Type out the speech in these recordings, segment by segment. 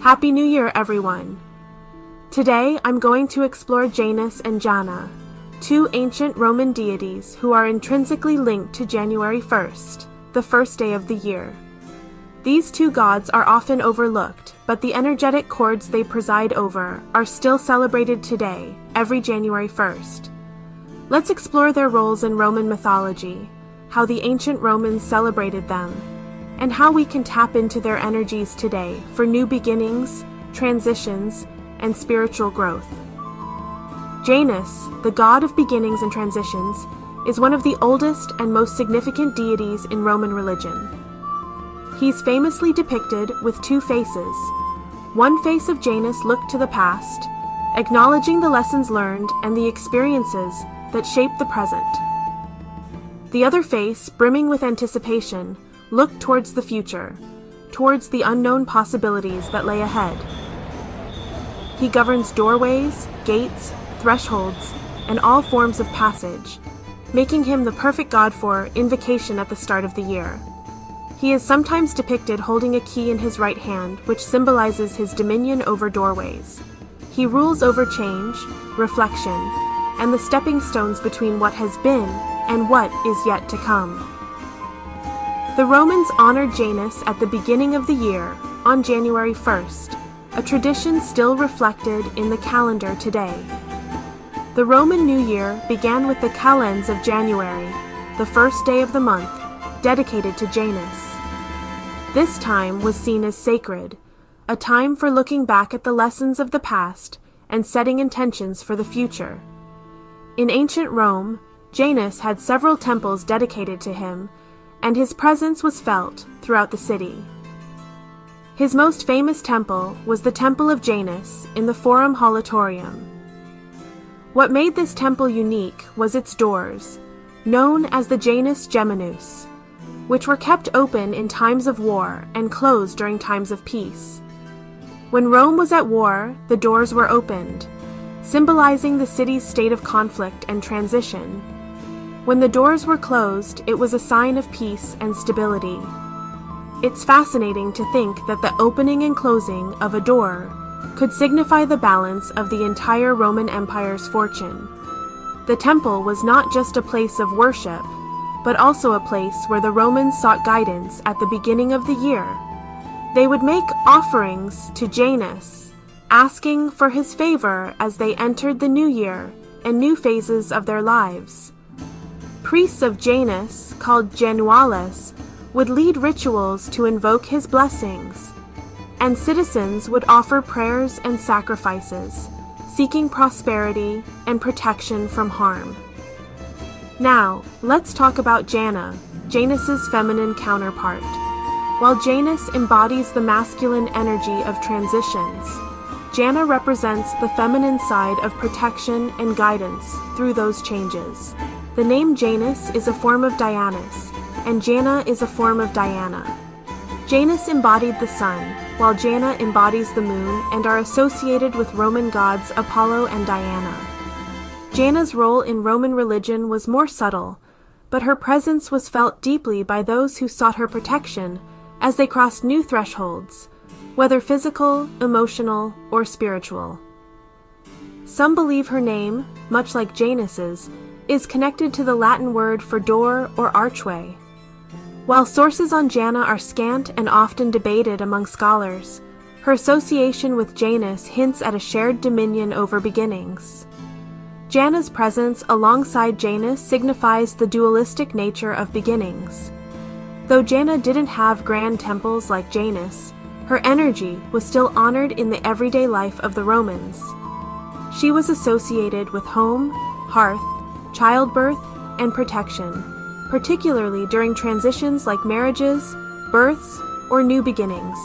Happy New Year, everyone! Today I'm going to explore Janus and Jana, two ancient Roman deities who are intrinsically linked to January 1st, the first day of the year. These two gods are often overlooked, but the energetic chords they preside over are still celebrated today, every January 1st. Let's explore their roles in Roman mythology, how the ancient Romans celebrated them, and how we can tap into their energies today for new beginnings, transitions, and spiritual growth. Janus, the god of beginnings and transitions, is one of the oldest and most significant deities in Roman religion. He's famously depicted with two faces. One face of Janus looked to the past, acknowledging the lessons learned and the experiences that shaped the present. The other face, brimming with anticipation, looked towards the future, towards the unknown possibilities that lay ahead. He governs doorways, gates, thresholds, and all forms of passage, making him the perfect god for invocation at the start of the year. He is sometimes depicted holding a key in his right hand, which symbolizes his dominion over doorways. He rules over change, reflection, and the stepping stones between what has been and what is yet to come. The Romans honored Janus at the beginning of the year, on January 1st, a tradition still reflected in the calendar today. The Roman New Year began with the calends of January, the first day of the month, dedicated to Janus. This time was seen as sacred, a time for looking back at the lessons of the past and setting intentions for the future. In ancient Rome, Janus had several temples dedicated to him, and his presence was felt throughout the city. His most famous temple was the Temple of Janus in the Forum Holatorium. What made this temple unique was its doors, known as the Janus Geminus, which were kept open in times of war and closed during times of peace. When Rome was at war, the doors were opened, symbolizing the city's state of conflict and transition. When the doors were closed, it was a sign of peace and stability. It's fascinating to think that the opening and closing of a door could signify the balance of the entire Roman Empire's fortune. The temple was not just a place of worship, but also a place where the Romans sought guidance at the beginning of the year. They would make offerings to Janus, asking for his favor as they entered the new year and new phases of their lives. Priests of Janus, called Januales, would lead rituals to invoke his blessings, and citizens would offer prayers and sacrifices, seeking prosperity and protection from harm. Now, let's talk about Jana, Janus's feminine counterpart. While Janus embodies the masculine energy of transitions, Jana represents the feminine side of protection and guidance through those changes. The name Janus is a form of Janus, and Jana is a form of Diana. Janus embodied the sun, while Jana embodies the moon and are associated with Roman gods Apollo and Diana. Jana's role in Roman religion was more subtle, but her presence was felt deeply by those who sought her protection as they crossed new thresholds, whether physical, emotional, or spiritual. Some believe her name, much like Janus's, is connected to the Latin word for door or archway. While sources on Jana are scant and often debated among scholars, her association with Janus hints at a shared dominion over beginnings. Jana's presence alongside Janus signifies the dualistic nature of beginnings. Though Jana didn't have grand temples like Janus, her energy was still honored in the everyday life of the Romans. She was associated with home, hearth, childbirth, and protection, particularly during transitions like marriages, births, or new beginnings.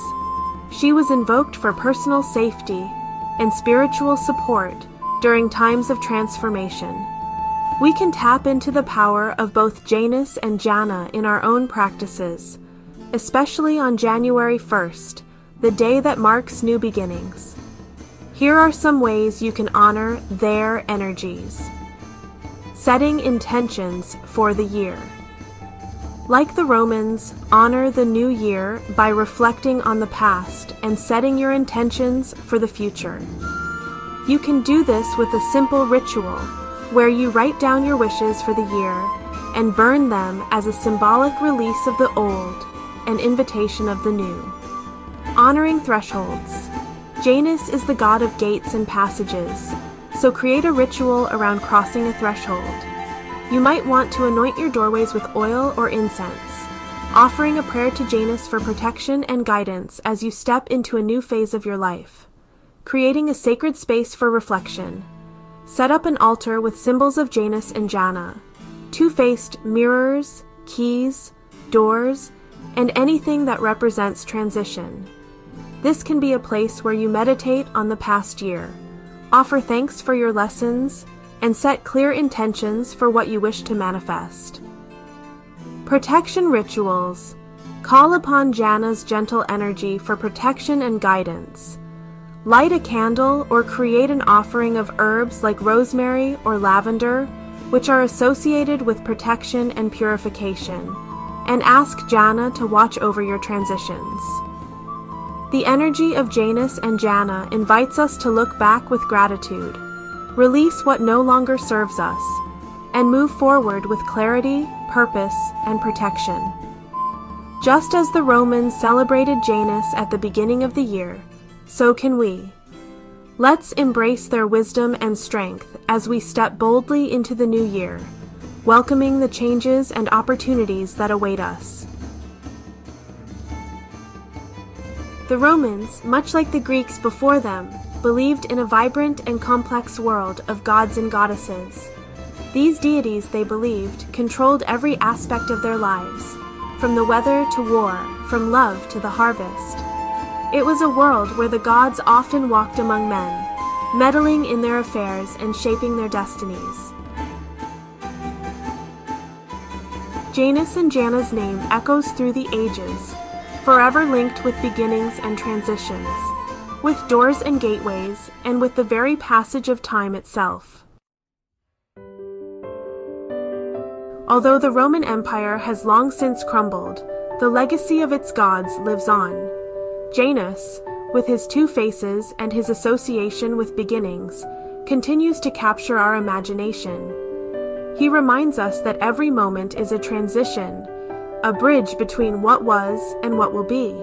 She was invoked for personal safety and spiritual support during times of transformation. We can tap into the power of both Janus and Jana in our own practices, especially on January 1st, the day that marks new beginnings. Here are some ways you can honor their energies. Setting intentions for the year. Like the Romans, honor the new year by reflecting on the past and setting your intentions for the future. You can do this with a simple ritual where you write down your wishes for the year and burn them as a symbolic release of the old and invitation of the new. Honoring thresholds. Janus is the god of gates and passages, so create a ritual around crossing a threshold. You might want to anoint your doorways with oil or incense, offering a prayer to Janus for protection and guidance as you step into a new phase of your life. Creating a sacred space for reflection. Set up an altar with symbols of Janus and Jana, two-faced mirrors, keys, doors, and anything that represents transition. This can be a place where you meditate on the past year, offer thanks for your lessons, and set clear intentions for what you wish to manifest. Protection rituals. Call upon Jana's gentle energy for protection and guidance. Light a candle or create an offering of herbs like rosemary or lavender, which are associated with protection and purification, and ask Jana to watch over your transitions. The energy of Janus and Jana invites us to look back with gratitude, release what no longer serves us, and move forward with clarity, purpose, and protection. Just as the Romans celebrated Janus at the beginning of the year, so can we. Let's embrace their wisdom and strength as we step boldly into the new year, welcoming the changes and opportunities that await us. The Romans, much like the Greeks before them, believed in a vibrant and complex world of gods and goddesses. These deities, they believed, controlled every aspect of their lives, from the weather to war, from love to the harvest. It was a world where the gods often walked among men, meddling in their affairs and shaping their destinies. Janus and Jana's name echoes through the ages, forever linked with beginnings and transitions, with doors and gateways, and with the very passage of time itself. Although the Roman Empire has long since crumbled, the legacy of its gods lives on. Janus, with his two faces and his association with beginnings, continues to capture our imagination. He reminds us that every moment is a transition, a bridge between what was and what will be.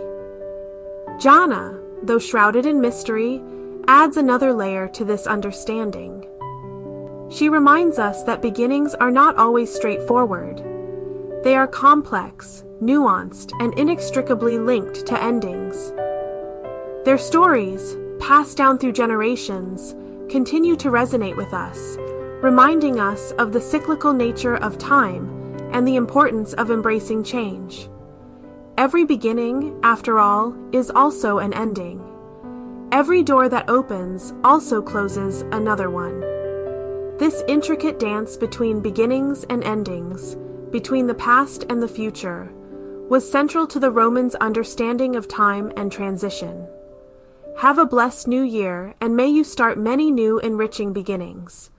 Jana, though shrouded in mystery, adds another layer to this understanding. She reminds us that beginnings are not always straightforward. They are complex, nuanced, and inextricably linked to endings. Their stories, passed down through generations, continue to resonate with us, reminding us of the cyclical nature of time and the importance of embracing change. Every beginning, after all, is also an ending. Every door that opens also closes another one. This intricate dance between beginnings and endings, between the past and the future, was central to the Romans' understanding of time and transition. Have a blessed new year, and may you start many new enriching beginnings.